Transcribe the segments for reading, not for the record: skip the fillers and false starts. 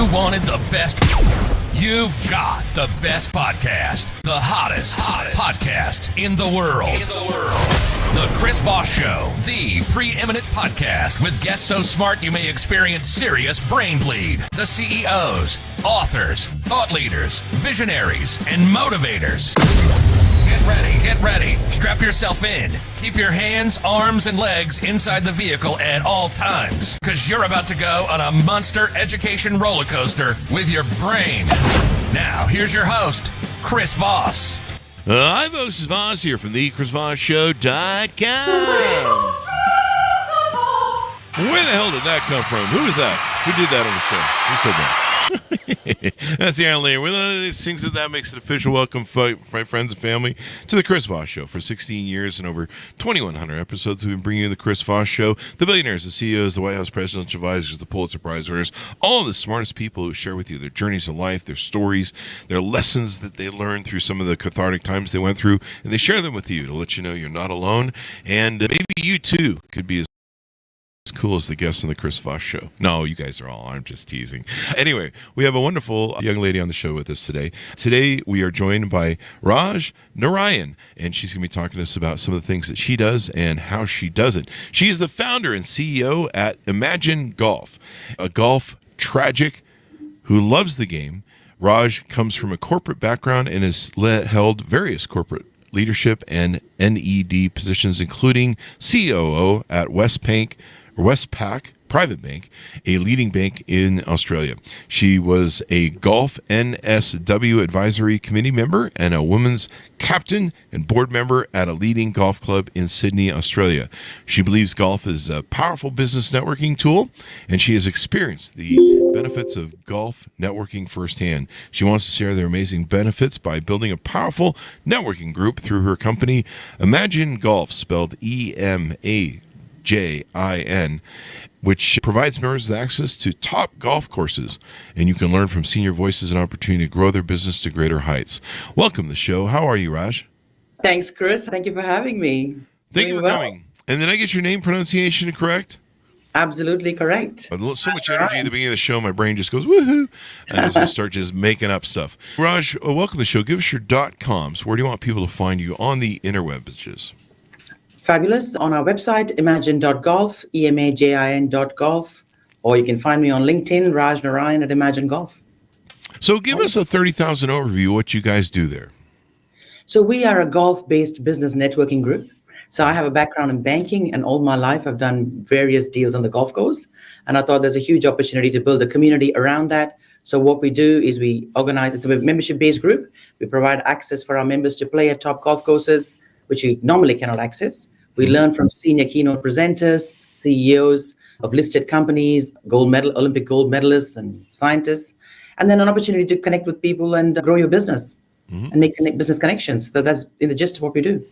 You wanted the best. You've got the best podcast. The hottest podcast in the world. The Chris Voss Show, the preeminent podcast with guests so smart you may experience serious brain bleed. The CEOs, authors, thought leaders, visionaries, and motivators. Get ready. Strap yourself in. Keep your hands, arms, and legs inside the vehicle at all times, because you're about to go on a monster education roller coaster with your brain. Now, here's your host, Chris Voss. Hi, folks. It's Voss here from the ChrisVossShow.com. Where the hell did that come from? Who was that? Who did that on the show? Who said that? That's the Iron Lady. With these things that makes it official. Welcome, friends and family, to the Chris Voss Show. For 16 years and over 2,100 episodes, we've been bringing you the Chris Voss Show. The billionaires, the CEOs, the White House presidential advisors, the Pulitzer Prize winners, all of the smartest people who share with you their journeys of life, their stories, their lessons that they learned through some of the cathartic times they went through, and they share them with you to let you know you're not alone, and maybe you too could be as cool as the guests on the Chris Voss Show. No, you guys are all. I'm just teasing. Anyway, we have a wonderful young lady on the show with us today. Today, we are joined by Raj Narayan, and she's going to be talking to us about some of the things that she does and how she does it. She is the founder and CEO at Emajin Golf, a golf tragic who loves the game. Raj comes from a corporate background and has held various corporate leadership and NED positions, including COO at Westpac Private Bank, a leading bank in Australia. She was a Golf NSW Advisory Committee member and a women's captain and board member at a leading golf club in Sydney, Australia. She believes golf is a powerful business networking tool, and she has experienced the benefits of golf networking firsthand. She wants to share their amazing benefits by building a powerful networking group through her company, Emajin Golf, spelled EMAJIN, which provides members with access to top golf courses, and you can learn from senior voices and opportunity to grow their business to greater heights. Welcome to the show. How are you, Raj? Thanks, Chris. Thank you for having me. Thank you for coming. And did I get your name pronunciation correct? Absolutely correct. So much energy at the beginning of the show, my brain just goes, woohoo, and I start just making up stuff. Raj, welcome to the show. Give us your .coms. Where do you want people to find you on the interwebs? Fabulous. On our website, amazn.golf, EMAJIN.golf, or you can find me on LinkedIn, Raj Narayan at Emajin Golf. So give us a 30,000 overview of what you guys do there. So we are a golf-based business networking group. So I have a background in banking, and all my life I've done various deals on the golf course. And I thought there's a huge opportunity to build a community around that. So what we do is we organize, it's a membership-based group. We provide access for our members to play at top golf courses, which you normally cannot access. We learn from senior keynote presenters, CEOs of listed companies, Olympic gold medalists and scientists, and then an opportunity to connect with people and grow your business and make business connections. So that's in the gist of what we do.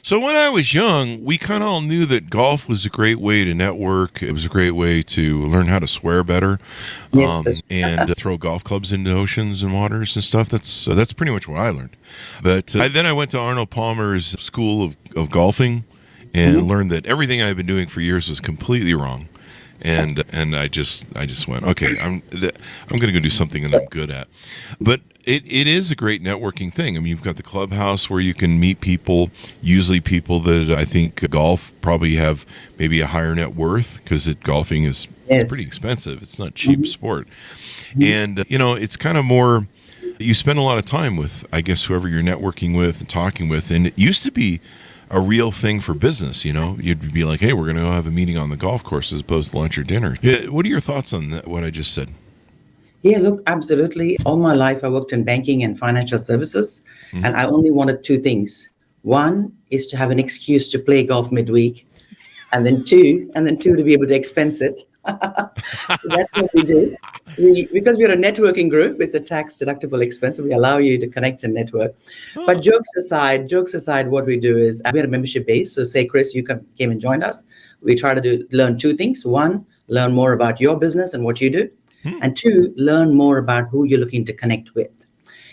So when I was young, we kind of all knew that golf was a great way to network. It was a great way to learn how to swear better, and throw golf clubs into oceans and waters and stuff. That's pretty much what I learned. But then I went to Arnold Palmer's School of Golfing and learned that everything I've been doing for years was completely wrong. And I just went, okay, I'm going to go do something that I'm good at. But it is a great networking thing. I mean, you've got the clubhouse where you can meet people, usually people that I think golf probably have maybe a higher net worth, because golfing is pretty expensive. It's not a cheap sport. And, it's kind of more, you spend a lot of time with, I guess, whoever you're networking with and talking with. And it used to be a real thing for business, You'd be like, hey, we're going to go have a meeting on the golf course as opposed to lunch or dinner. What are your thoughts on that, what I just said? Yeah, look, absolutely. All my life, I worked in banking and financial services, and I only wanted two things. One is to have an excuse to play golf midweek, and then two, to be able to expense it. That's what we do. Because we're a networking group, it's a tax-deductible expense, so we allow you to connect and network. But jokes aside, what we do is we had a membership base. So say, Chris, you came and joined us. We try to learn two things. One, learn more about your business and what you do. And two, learn more about who you're looking to connect with.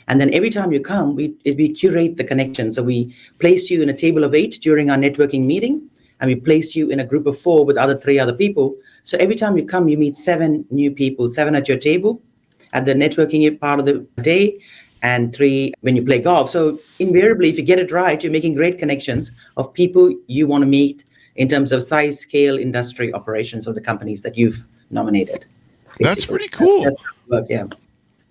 And then every time you come, we curate the connection. So we place you in a table of 8 during our networking meeting, and we place you in a group of 4 with 3 other people. So every time you come, you meet 7 new people, 7 at your table. at the networking part of the day, and 3 when you play golf. So invariably, if you get it right, you're making great connections of people you want to meet in terms of size, scale, industry, operations of the companies that you've nominated. Basically. That's pretty cool. That's how it works, yeah.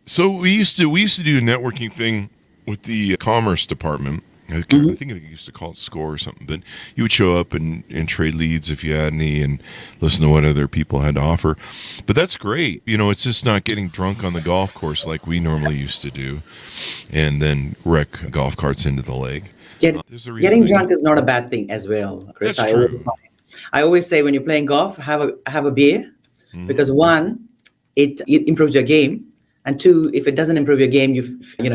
So we used to do a networking thing with the commerce department. I think they used to call it SCORE or something. But you would show up and trade leads if you had any and listen to what other people had to offer. But that's great. It's just not getting drunk on the golf course like we normally used to do and then wreck golf carts into the lake. Getting drunk is not a bad thing as well, Chris. That's true. I always say when you're playing golf, have a beer because 1, it improves your game. And 2, if it doesn't improve your game, you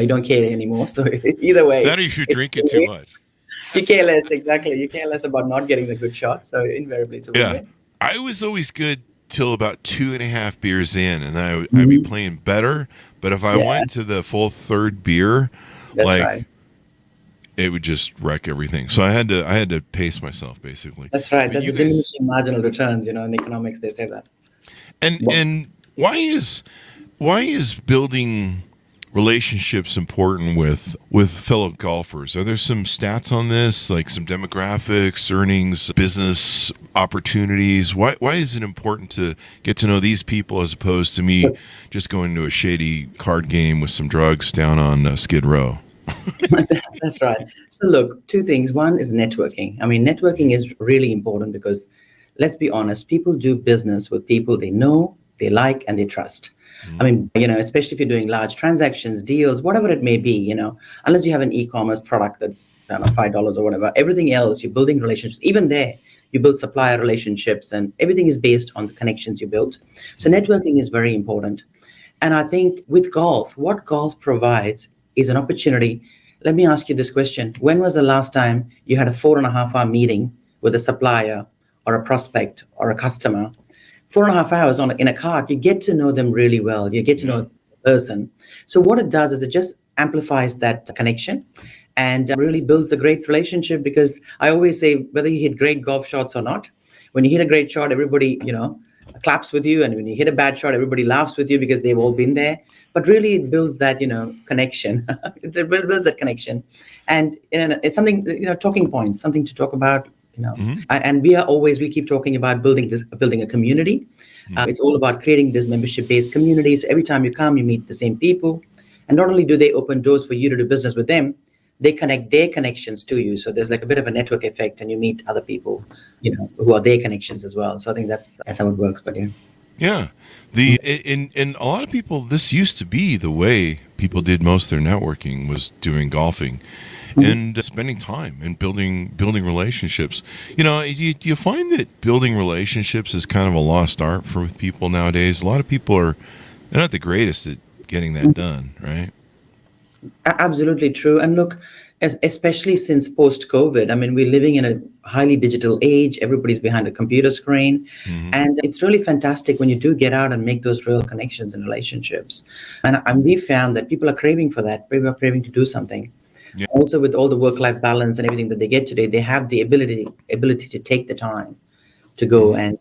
don't care anymore. So either way. That or if you're drinking too much. You care less, exactly. You care less about not getting the good shot. So invariably, it's a win-win. I was always good till about 2.5 beers in, and I'd be playing better. But if I went to the full 3rd beer, right. It would just wreck everything. So I had to pace myself, basically. That's right. That's the diminishing marginal returns. In economics, they say that. And why is building relationships important with fellow golfers? Are there some stats on this, like some demographics, earnings, business opportunities? Why is it important to get to know these people as opposed to me just going to a shady card game with some drugs down on Skid Row? That's right. So look, 2 things. 1 is networking. I mean, networking is really important because let's be honest, people do business with people they know, they like, and they trust. I mean, especially if you're doing large transactions, deals, whatever it may be, unless you have an e-commerce product that's $5 or whatever, everything else, you're building relationships. Even there, you build supplier relationships and everything is based on the connections you built. So networking is very important. And I think with golf, what golf provides is an opportunity. Let me ask you this question. When was the last time you had a 4.5-hour meeting with a supplier or a prospect or a customer? 4.5 hours in a cart, you get to know them really well. You get to know the person. So what it does is it just amplifies that connection and really builds a great relationship, because I always say, whether you hit great golf shots or not, when you hit a great shot, everybody, claps with you. And when you hit a bad shot, everybody laughs with you because they've all been there. But really it builds that, connection. It builds that connection. And it's something, talking points, something to talk about. And we keep talking about building a community. It's all about creating this membership-based community. So every time you come, you meet the same people. And not only do they open doors for you to do business with them, they connect their connections to you. So there's like a bit of a network effect, and you meet other people, who are their connections as well. So I think that's how it works. But yeah. In a lot of people, this used to be the way people did most of their networking, was doing golfing. And spending time and building relationships. Do you find that building relationships is kind of a lost art for people nowadays? A lot of people they're not the greatest at getting that done, right? Absolutely true. And look, especially since post-COVID, I mean, we're living in a highly digital age. Everybody's behind a computer screen. And it's really fantastic when you do get out and make those real connections and relationships. And we found that people are craving for that. People are craving to do something. Yeah. Also, with all the work-life balance and everything that they get today, they have the ability to take the time to go and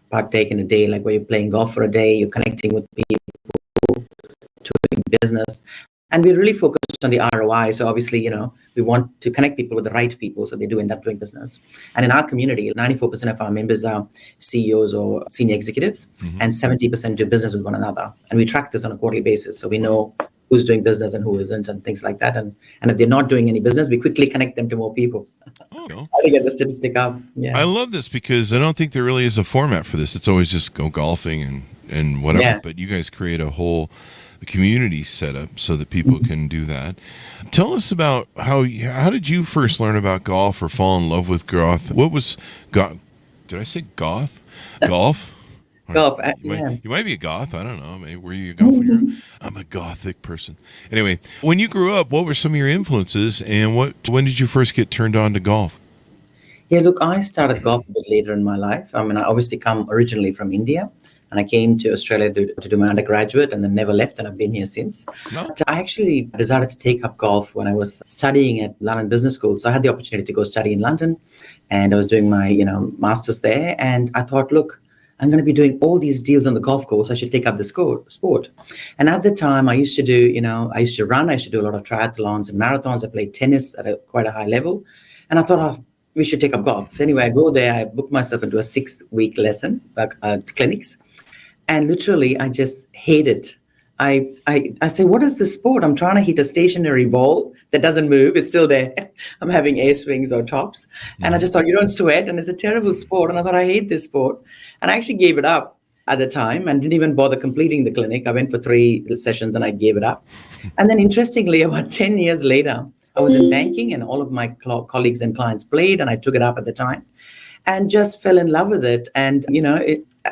partake in a day, like where you're playing golf for a day, you're connecting with people, doing business, and we're really focused on the ROI. So obviously, we want to connect people with the right people, so they do end up doing business. And in our community, 94% of our members are CEOs or senior executives, and 70% do business with one another. And we track this on a quarterly basis, so we know who's doing business and who isn't, and things like that. And if they're not doing any business, we quickly connect them to more people. How to get the statistic up. Yeah. I love this because I don't think there really is a format for this. It's always just go golfing and whatever. Yeah. But you guys create a whole community setup so that people can do that. Tell us about how did you first learn about golf or fall in love with golf? What was golf? Did I say goth? Golf? Golf. You might be a goth. I don't know. Maybe were you a golfer? I'm a gothic person. Anyway, when you grew up, what were some of your influences, and when did you first get turned on to golf? Yeah, look, I started golf a bit later in my life. I mean, I obviously come originally from India, and I came to Australia to do my undergraduate, and then never left, and I've been here since. No. But I actually decided to take up golf when I was studying at London Business School. So I had the opportunity to go study in London, and I was doing my master's there, and I thought, look, I'm going to be doing all these deals on the golf course. I should take up the sport. And at the time, I used to do, I used to run. I used to do a lot of triathlons and marathons. I played tennis at quite a high level. And I thought, we should take up golf. So anyway, I go there. I book myself into a 6-week lesson, clinics. And literally, I just hate it. I say, what is this sport? I'm trying to hit a stationary ball that doesn't move. It's still there. I'm having air swings or tops. And I just thought, you don't sweat. And it's a terrible sport. And I thought, I hate this sport. And I actually gave it up at the time and didn't even bother completing the clinic. I went for 3 sessions and I gave it up. And then interestingly, about 10 years later, I was in banking and all of my colleagues and clients played, and I took it up at the time and just fell in love with it. And,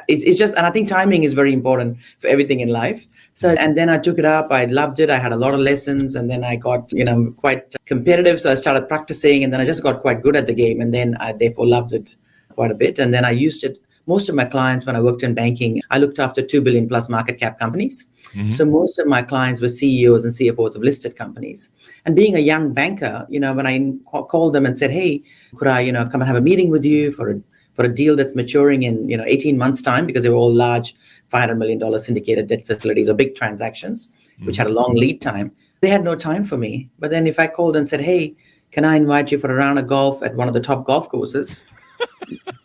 it's just, and I think timing is very important for everything in life. So, and then I took it up. I loved it. I had a lot of lessons, and then I got, quite competitive. So I started practicing, and then I just got quite good at the game. And then I therefore loved it quite a bit. And then I used it. Most of my clients, when I worked in banking, I looked after 2 billion plus market cap companies. Mm-hmm. So most of my clients were CEOs and CFOs of listed companies. And being a young banker, when I called them and said, hey, could I, come and have a meeting with you for a deal that's maturing in 18 months time, because they were all large $500 million syndicated debt facilities or big transactions, which had a long lead time. They had no time for me. But then if I called and said, hey, can I invite you for a round of golf at one of the top golf courses?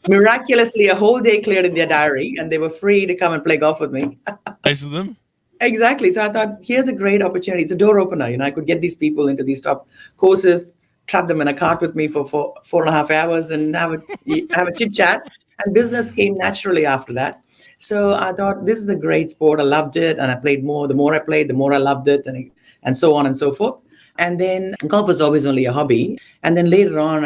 Miraculously, a whole day cleared in their diary and they were free to come and play golf with me. Nice of them. Exactly. So I thought, here's a great opportunity. It's a door opener. I could get these people into these top courses, trap them in a cart with me for 4.5 hours and have a chit chat. And business came naturally after that. So I thought, this is a great sport. I loved it. And I played more. The more I played, the more I loved it, and so on and so forth. And then golf was always only a hobby. And then later on,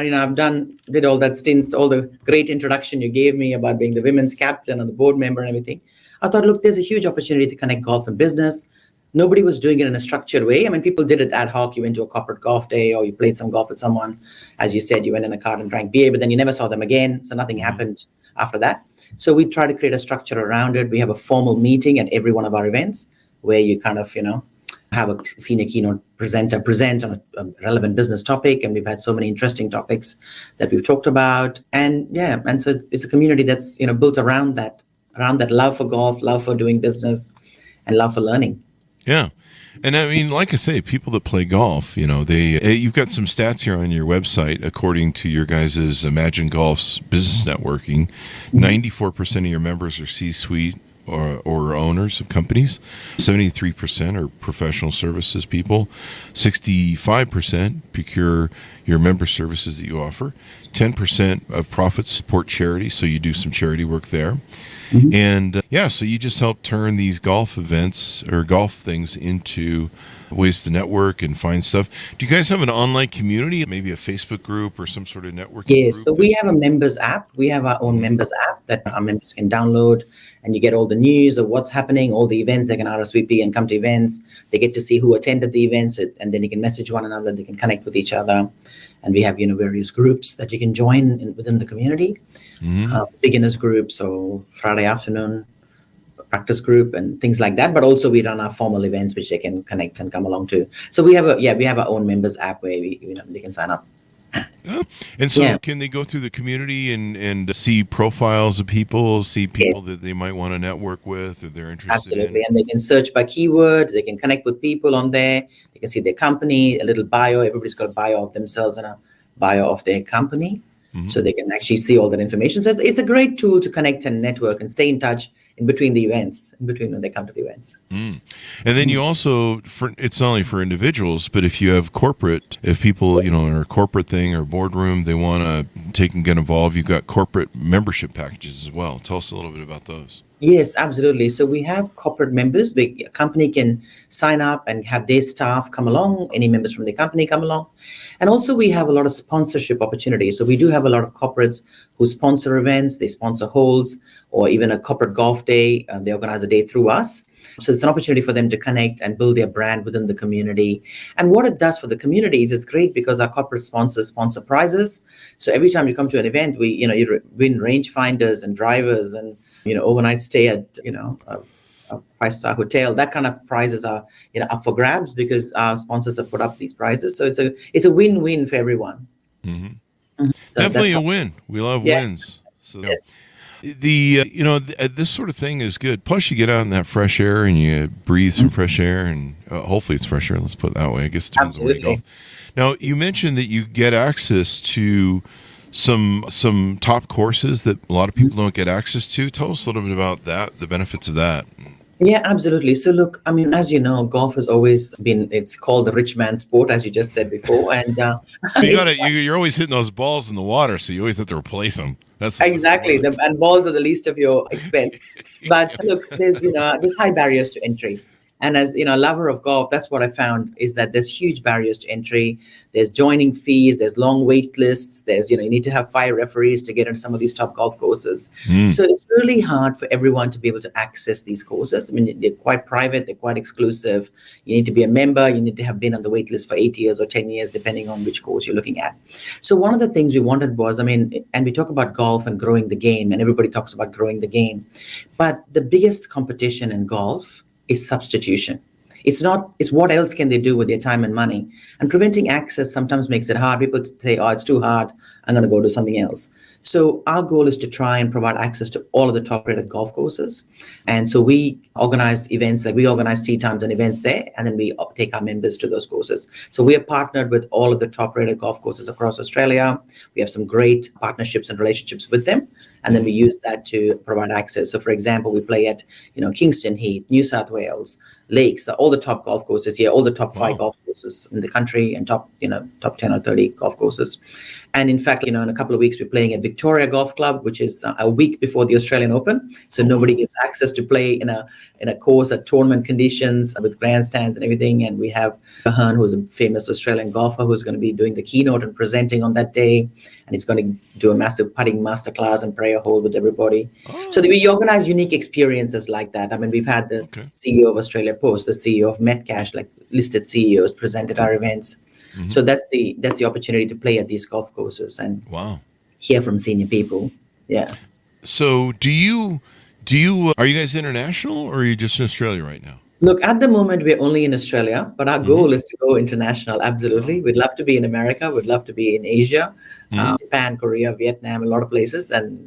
did all that stints, all the great introduction you gave me about being the women's captain and the board member and everything. I thought, look, there's a huge opportunity to connect golf and business. Nobody was doing it in a structured way. I mean, people did it ad hoc. You went to a corporate golf day or you played some golf with someone. As you said, you went in a car and drank beer, but then you never saw them again. So nothing happened after that. So we try to create a structure around it. We have a formal meeting at every one of our events where you kind of, have a senior keynote presenter present on a relevant business topic. And we've had so many interesting topics that we've talked about. And so it's a community that's, built around that love for golf, love for doing business, and love for learning. Yeah. And I mean, like I say, people that play golf, you've got some stats here on your website. According to your guys' Emajin Golf's business networking, 94% of your members are C-suite or owners of companies. 73% are professional services people. 65% procure your member services that you offer. 10% of profits support charity, so you do some charity work there. Mm-hmm. And so you just help turn these golf events or golf things into ways to network and find stuff. Do you guys have an online community, maybe a Facebook group or some sort of networking group? Yes, so we have a members app. We have our own members app that our members can download, and you get all the news of what's happening, all the events. They can RSVP and come to events. They get to see who attended the events, and then they can message one another. They can connect with each other. And we have, various groups that you can join within the community. Mm-hmm. Beginners groups, so Friday afternoon practice group and things like that. But also we run our formal events, which they can connect and come along to. So we have our own members app where they can sign up. Yeah. And so can they go through the community and see profiles of people, see people that they might want to network with or they're interested Absolutely. And they can search by keyword. They can connect with people on there. They can see their company, a little bio. Everybody's got a bio of themselves and a bio of their company. Mm-hmm. So they can actually see all that information. So it's a great tool to connect and network and stay in touch in between the events, in between when they come to the events. Mm. And then you also, it's not only for individuals, but if you have corporate, if people, are a corporate thing or boardroom, they want to take and get involved, you've got corporate membership packages as well. Tell us a little bit about those. Yes, absolutely. So we have corporate members. A company can sign up and have their staff come along, any members from the company come along. And also we have a lot of sponsorship opportunities. So we do have a lot of corporates who sponsor events, they sponsor holes, or even a corporate golf day. They organize a day through us. So it's an opportunity for them to connect and build their brand within the community. And what it does for the community is it's great because our corporate sponsors sponsor prizes. So every time you come to an event, you win rangefinders and drivers and overnight stay at a 5-star hotel. That kind of prizes are up for grabs because our sponsors have put up these prizes. So it's a win-win for everyone. Mm-hmm. So definitely a win. We love wins. So yes. This sort of thing is good. Plus, you get out in that fresh air and you breathe some fresh air, and hopefully it's fresh air. Let's put it that way. I guess it depends on where you Absolutely. go. Now, you mentioned that you get access to some top courses that a lot of people don't get access to. Tell us a little bit about that, the benefits of that. Yeah, absolutely. So look, I mean, as you know, golf has always been, it's called the rich man's sport, as you just said before. And But you got it's to you're always hitting those balls in the water, so you always have to replace them. That's exactly, and balls are the least of your expense. But look, there's high barriers to entry. And as a lover of golf, that's what I found is that there's huge barriers to entry. There's joining fees, there's long wait lists, there's, you need to have 5 referees to get into some of these top golf courses. So it's really hard for everyone to be able to access these courses. I mean, they're quite private, they're quite exclusive. You need to be a member, you need to have been on the wait list for 8 years or 10 years, depending on which course you're looking at. So one of the things we wanted was, and we talk about golf and growing the game, and everybody talks about growing the game. But the biggest competition in golf is substitution. It's what else can they do with their time and money? And preventing access sometimes makes it hard. People say, oh, it's too hard, I'm going to go do something else. So our goal is to try and provide access to all of the top rated golf courses. And so we organize events, like we organize tea times and events there, and then we take our members to those courses. So we are partnered with all of the top rated golf courses across Australia. We have some great partnerships and relationships with them. And then we use that to provide access. So for example, we play at, Kingston Heath, New South Wales, Lakes, all the top golf courses here, all the top 5 golf courses in the country, and top 10 or 30 golf courses. And in fact, in a couple of weeks, we're playing at Victoria Golf Club, which is a week before the Australian Open. So nobody gets access to play in a course at tournament conditions with grandstands and everything. And we have Kahan, who's a famous Australian golfer, who's going to be doing the keynote and presenting on that day. And he's going to do a massive putting masterclass and prayer hole with everybody. So we organize unique experiences like that. I mean, we've had the CEO of Australia Post, the CEO of Metcash, like listed CEOs present at our events. So that's the opportunity to play at these golf courses and hear from senior people. Yeah. So do you are you guys international, or are you just in Australia right now? Look, at the moment, we're only in Australia, but our goal is to go international. Absolutely. We'd love to be in America. We'd love to be in Asia, Japan, Korea, Vietnam, a lot of places, and,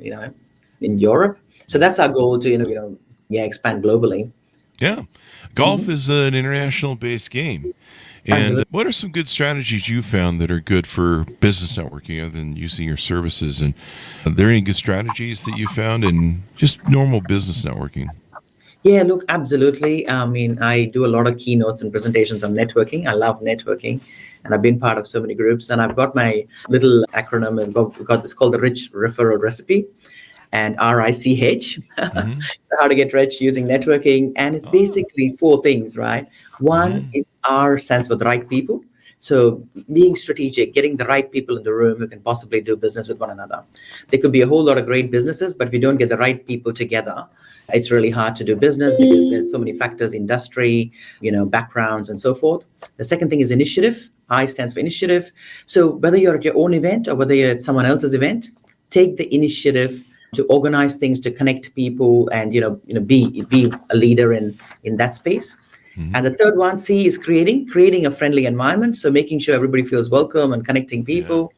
in Europe. So that's our goal to, expand globally. Yeah. Golf is an international based game. And Absolutely. what are some good strategies you found that are good for business networking other than using your services? And are there any good strategies that you found in just normal business networking? Yeah, look, absolutely. I mean, I do a lot of keynotes and presentations on networking. I love networking, and I've been part of so many groups. And I've got my little acronym, and we've got this called the Rich Referral Recipe, and RICH. So how to get rich using networking. And it's basically 4 things, right? One is R stands for the right people. So being strategic, getting the right people in the room who can possibly do business with one another. There could be a whole lot of great businesses, but if you don't get the right people together, it's really hard to do business because there's so many factors, industry, backgrounds and so forth. The second thing is initiative. I stands for initiative. So whether you're at your own event or whether you're at someone else's event, take the initiative to organize things, to connect people, and be a leader in that space. And the third one, C, is creating a friendly environment. So making sure everybody feels welcome and connecting people.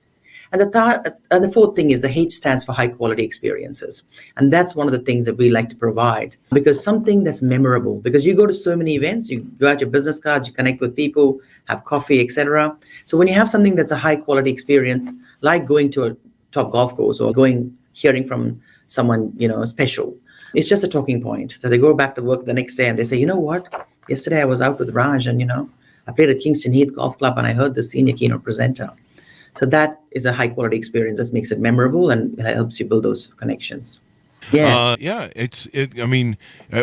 And the fourth thing is the H stands for high quality experiences. And that's one of the things that we like to provide, because something that's memorable, because you go to so many events, you go out your business cards, you connect with people, have coffee, etc. So when you have something that's a high quality experience, like going to a top golf course or hearing from someone, special, it's just a talking point. So they go back to work the next day and they say, you know what? Yesterday I was out with Raj and, I played at Kingston Heath Golf Club and I heard the senior keynote presenter. So that is a high quality experience that makes it memorable and it helps you build those connections. Yeah.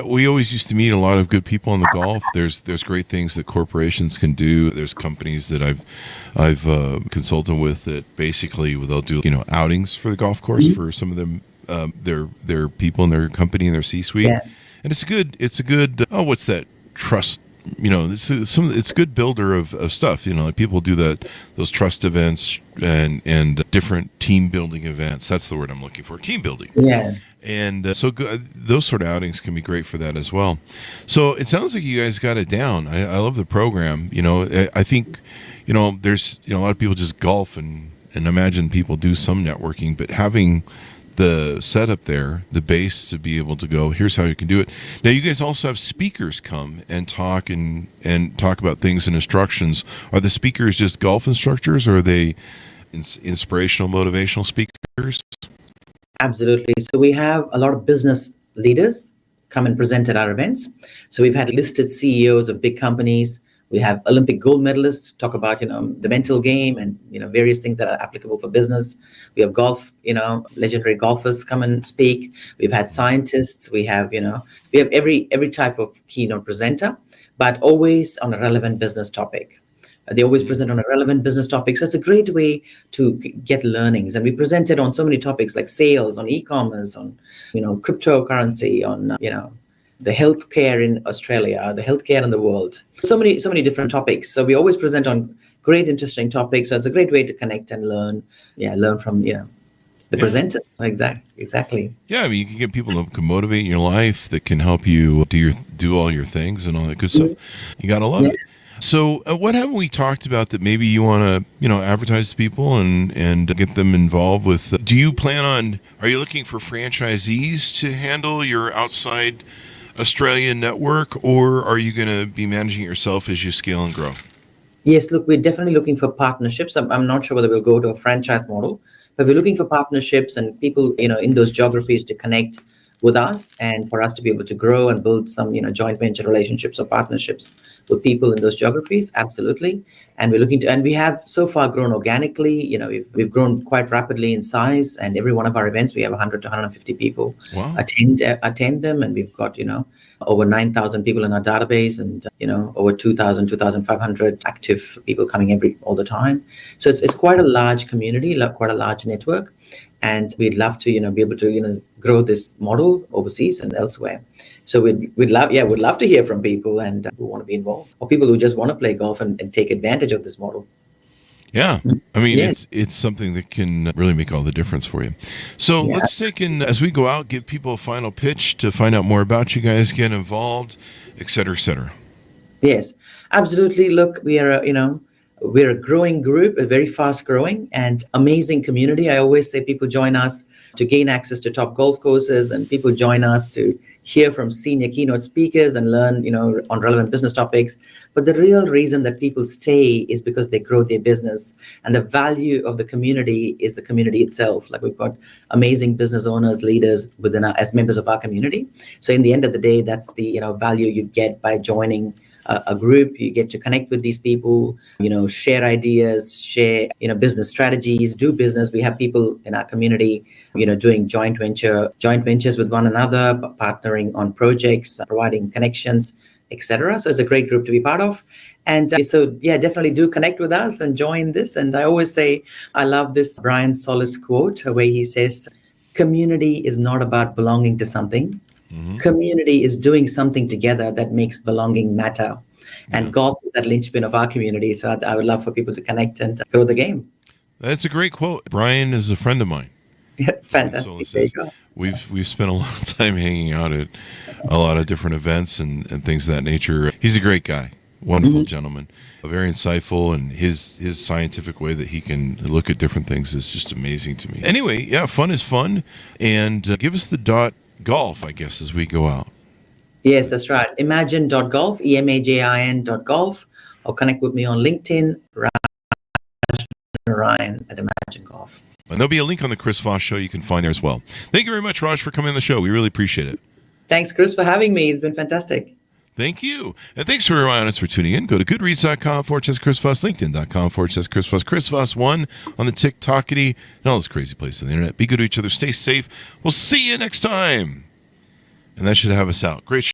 We always used to meet a lot of good people in the golf. There's great things that corporations can do. There's companies that I've consulted with that basically they'll do outings for the golf course for some of them, their people in their company and their C-suite. Yeah. And it's a good what's that, trust, it's a good builder of stuff. Like people do those trust events and different team building events. That's the word I'm looking for, team building. Yeah. And those sort of outings can be great for that as well. So it sounds like you guys got it down. I love the program. I think there's a lot of people just golf and imagine people do some networking, but having the setup there, the base to be able to go, here's how you can do it. Now, you guys also have speakers come and talk about things and instructions. Are the speakers just golf instructors, or are they inspirational, motivational speakers? Absolutely. So we have a lot of business leaders come and present at our events. So we've had listed CEOs of big companies. We have Olympic gold medalists talk about, the mental game and, various things that are applicable for business. We have golf, legendary golfers come and speak. We've had scientists. We have every type of keynote presenter, but always on a relevant business topic. They always present on a relevant business topic. So it's a great way to get learnings. And we presented on so many topics like sales, on e-commerce, on, cryptocurrency, on, the healthcare in Australia, the healthcare in the world. So many different topics. So we always present on great, interesting topics. So it's a great way to connect and learn from, the presenters. Exactly. Yeah, I mean, you can get people that can motivate in your life, that can help you do all your things and all that good stuff. You got to love it. So what haven't we talked about that maybe you want to, advertise to people and get them involved with? Are you looking for franchisees to handle your outside Australian network, or are you going to be managing it yourself as you scale and grow? Yes, look, we're definitely looking for partnerships. I'm not sure whether we'll go to a franchise model, but we're looking for partnerships and people, in those geographies to connect with us and for us to be able to grow and build some, joint venture relationships or partnerships with people in those geographies. Absolutely. And we have so far grown organically. We've grown quite rapidly in size, and every one of our events, we have 100 to 150 people attend them. And we've got, over 9,000 people in our database and, over 2,000, 2,500 active people coming all the time. So it's quite a large community, quite a large network. And we'd love to, be able to, grow this model overseas and elsewhere. So we'd love to hear from people and who want to be involved, or people who just want to play golf and take advantage of this model. Yeah. I mean, it's something that can really make all the difference for you. So let's as we go out, give people a final pitch to find out more about you guys, get involved, et cetera, et cetera. Yes, absolutely. Look, we're a growing group, a very fast growing and amazing community. I always say people join us to gain access to top golf courses, and people join us to hear from senior keynote speakers and learn, on relevant business topics. But the real reason that people stay is because they grow their business, and the value of the community is the community itself. Like, we've got amazing business owners, leaders as members of our community. So in the end of the day, that's the, value you get by joining a group. You get to connect with these people, share ideas, share, business strategies, do business. We have people in our community, doing joint ventures with one another, partnering on projects, providing connections, etc. So it's a great group to be part of. And definitely do connect with us and join this. And I always say, I love this Brian Solis quote where he says, community is not about belonging to something. Mm-hmm. Community is doing something together that makes belonging matter. And golf is that linchpin of our community. So I would love for people to connect and grow the game. That's a great quote. Brian is a friend of mine. Fantastic. There you go. We've spent a lot of time hanging out at a lot of different events and things of that nature. He's a great guy. Wonderful gentleman. Very insightful, and his scientific way that he can look at different things is just amazing to me. Anyway, fun is fun. And give us the .golf, I guess, as we go out. Yes, that's right. Emajin.golf, EMAJIN.golf, or connect with me on LinkedIn, Ryan at Emajin Golf. And there'll be a link on the Chris Voss Show you can find there as well. Thank you very much, Raj, for coming on the show. We really appreciate it. Thanks, Chris, for having me. It's been fantastic. Thank you. And thanks for reminding us for tuning in. Go to goodreads.com/Chris Voss, LinkedIn.com/Chris Voss, Chris Voss1 on the TikTokity, and all those crazy places on the internet. Be good to each other. Stay safe. We'll see you next time. And that should have us out. Great show.